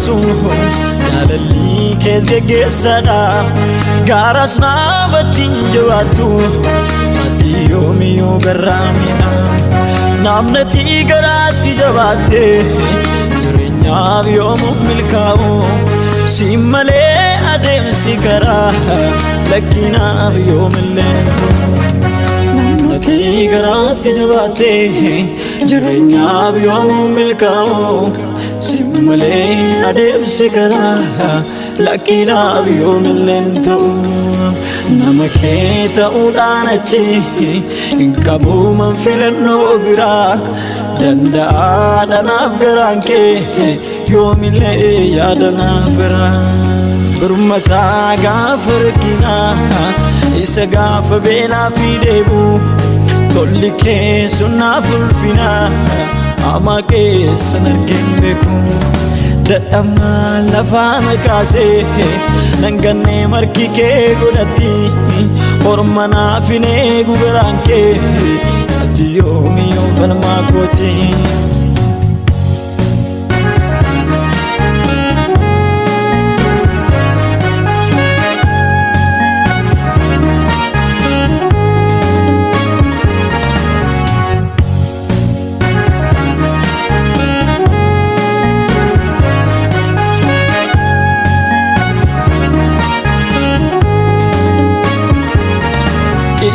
deebisu jaalalli kees geggeessadha gaaras naabattiin jawaattu ati yoomiyyuu garraamina namnati garaatti jabaatte jireenyaaf yoomuu milkaa'u si malee adeemsi karaa lakkinaaf yoomilleen namnati garaatti jabaatte jireenyaaf yoomuu milkaa'u si malee adeemsi karaa lakkinaaf yoomilleen ta'u nama kee ta'uudhaan achi hin qabu man filannoo biraa danda'a dhanaaf garaan kee yoomillee yaadanaaf biraa birmataa gaafa rakkinaa isa gaafa beelaa fi deebu tolli kee sunnaaf ulfinaa ama keessan argeen beeku dadhabnaa lafaa makaasee nangannee marki kee godhatti orma naaf hin eegu garaan kee ati yoomiyyuu falmaa kooti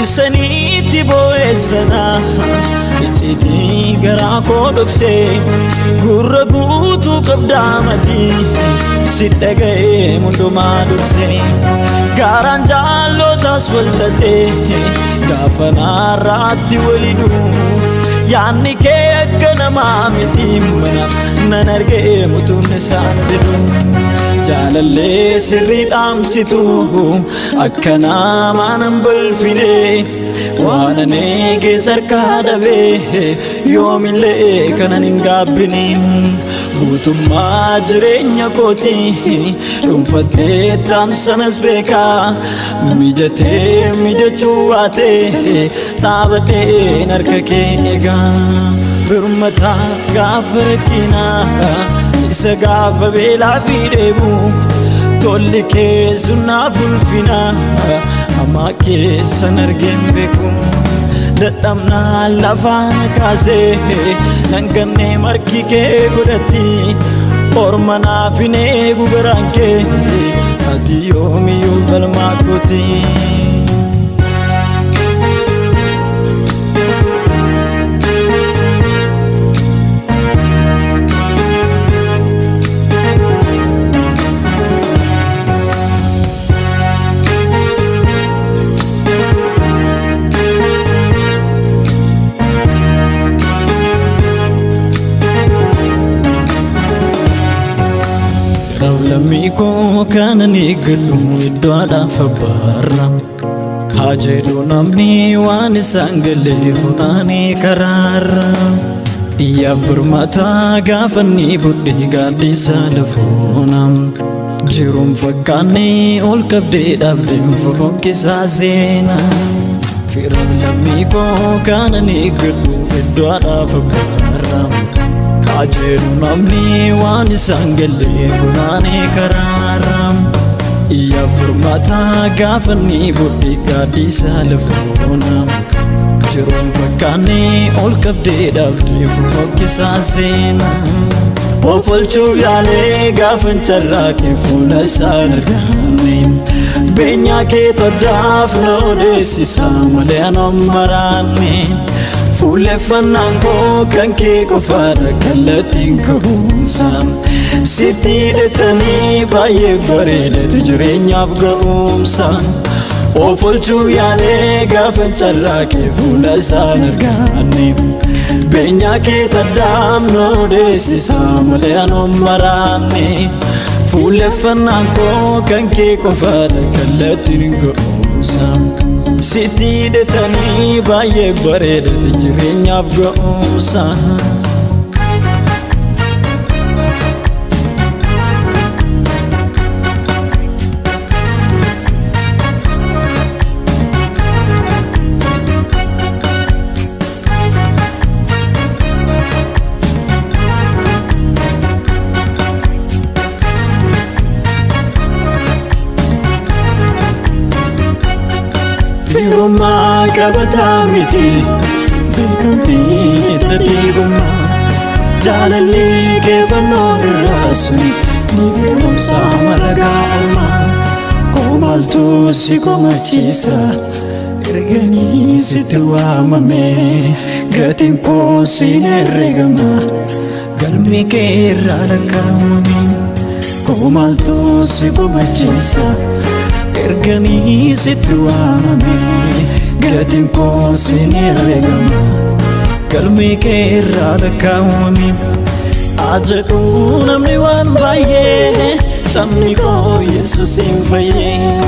isaniitti boo'eessana icciitii garaa koo dhoksee gurra guutuu qabdaamatii si dhaga'ee hundumaa dursee gaaraan jaallootaas waltatee gaafa naarraatti waliduu yaanni kee akka namaa miti mana nan argee mutuun isaan biduu jaalallee sirrii dhaamsitu akka namaa nan balfine waan ani eegees harkaa dhabee yoomillee kanan hin gaabbine guutummaa jireenya kootii dhuunfattee taamsanas beekaa mijatee mijachuu baatee dhaabadheen harka kee eegaa birmataa gaafa rakkinaa isa gaafa beelaa fi deebu tolli kee sunnaaf ulfinaa ama keessan argeen beeku dadhabnaa lafaa kaasee nangannee marki kee godhatti orma naaf hin eegu garaan kee ati yoomiyyuu falmaa kooti Lamiko kanan eeggadhu iddoodhaaf abbaarra haa jedhu namni waan isaan galee funaanee karaarra iyyaa birmataa gaafanni budhee gaaddisa lafoona jiruun fakkaanne ol qabdee dhaabdeen fofokkisaa seena fira lamiko kanan eeggadhu iddoodhaaf abbaarra ajeeru namni waan isaan galee funaanee karaarra iyyaa birmataa gaafanni budhee gaaddisa lafoona jiruun fakkaanne ol qabdee dhaabdee fofokkisaa seena of oolchuuf yaalee gaafan carraaqee fuula isaan arganne beenyaa kee toddaaf na odeessisaa malee anan maraanne fuuleffannaan koo kan kee qofaadha kallattiin qabuumsaan sitti hidhatanii baay'ee bareedatu jireenyaaf ga'umsaan of oolchuuf yaalee gaafan carraaqee fuula isaan arganne beenyaa kee toddaaf na odeessisaa malee anan maraanne fuuleffannaan koo kan kee qofaadha kallattiin ga'umsaan sitti hidhatanii baay'ee bareedatu jireenyaaf ga'umsaan qabataa miti beekamtii dadhiigummaa jaalallee keeffannoo irraa suni ni fe'umsaa malagaa olmaa komaaltu si komachiisa erganii sitti waamame gatiin koo siin herregama galmee kee irraa lakkaa'amame komaaltu si komachiisa erganii sitti waamame gatiin koo siin herregama galmee kee irraa lakkaa'amame ajaju namni waan baay'ee sabni koo Yesuusin fayyee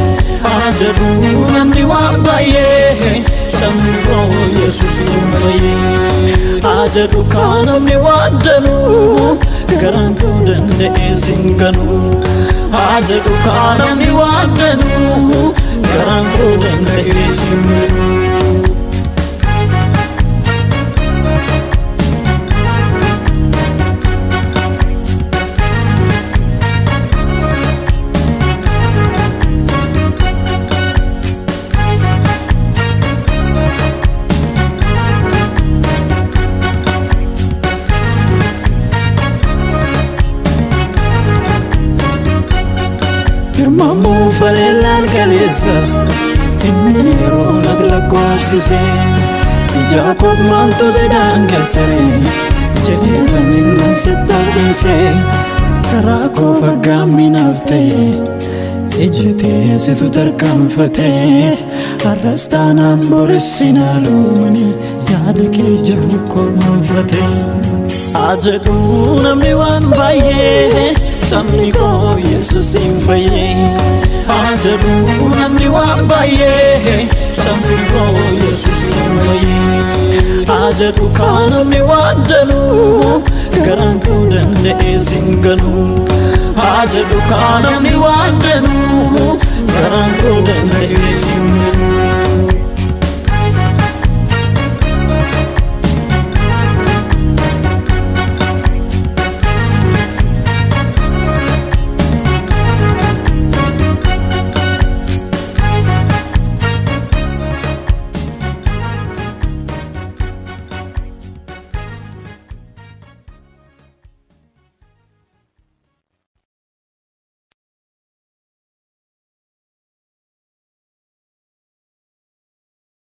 ajaju namni waan baay'ee sabni koo Yesuusin fayyee ajaju kaan namni waan danuu garaan koo danda'ee sin ganuu ajaju kaan namni waan danuu garaan koo danda'ee sin ganuu. Firmamuu faleelaan kaleessa inni yeroo natti lakkoofsise ija koof maaltu si daangessare jedhee tamiin namsitti dhiise karaa koo faggaaminaaf ta'e ejjetee situ tarkaanfate har'as taanaan boris sinaalumani yaada kee jiru koonfate ajaju namni waan baay'ee sabni koo Yesuusin fayyee ajaju namni waan baay'ee sabni koo Yesuusin fayyee ajaju kaan namni waan danuu garaan koo danda'ee sin ganuu ajaju kaan namni waan danuu garaan koo danda'ee sin ganuu.